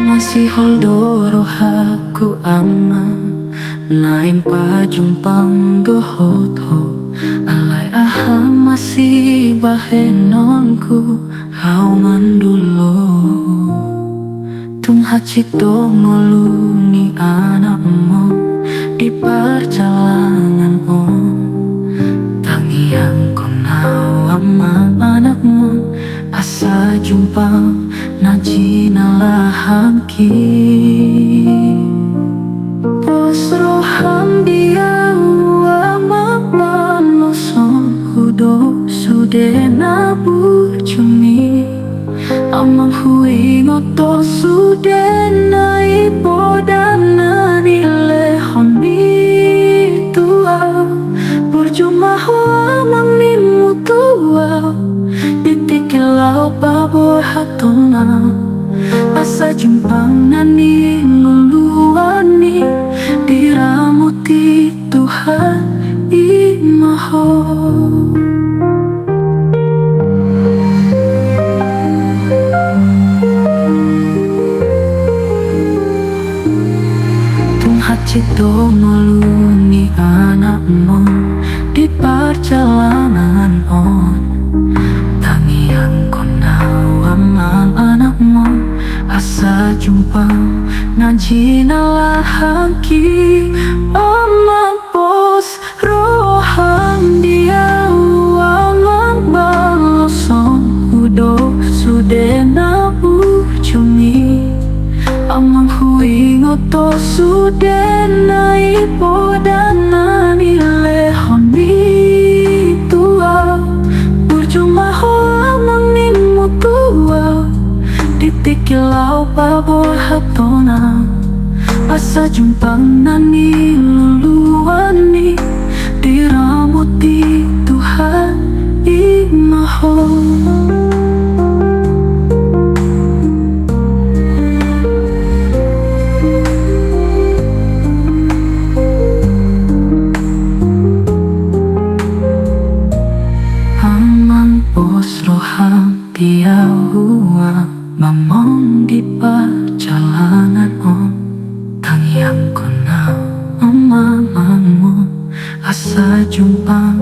Masih holdoro aku ama naim pajumpang dohotho alay aha masih bahenonku hau mandulo tung hacito moluni anakmu di perjalanan tangian kau nama anakmu asa jumpa najina hangki posroham dia ama son hudo sude nabu cumi amang hui ngoto sude na ipodana nile honi tua berjumah amang nimu tua ditikilau babor hatona asa jumpang nani luluani diramuti Tuhan imaho tung hacito meluni anakmu di perjalanan tangian konau amang anakmu asa jumpa najina hangki amang pos rohang dia amang balosong udo sude nabu cumi amang hui ngoto sude na ipodana nile honi tua berjumah amang nimu tua ditikilau babor hatona asa jumpang nani luluani diramuti Tuhan imaho amang pos roham tiawa mamong di perjalanan tangiang ko na amamangmu asa jumpang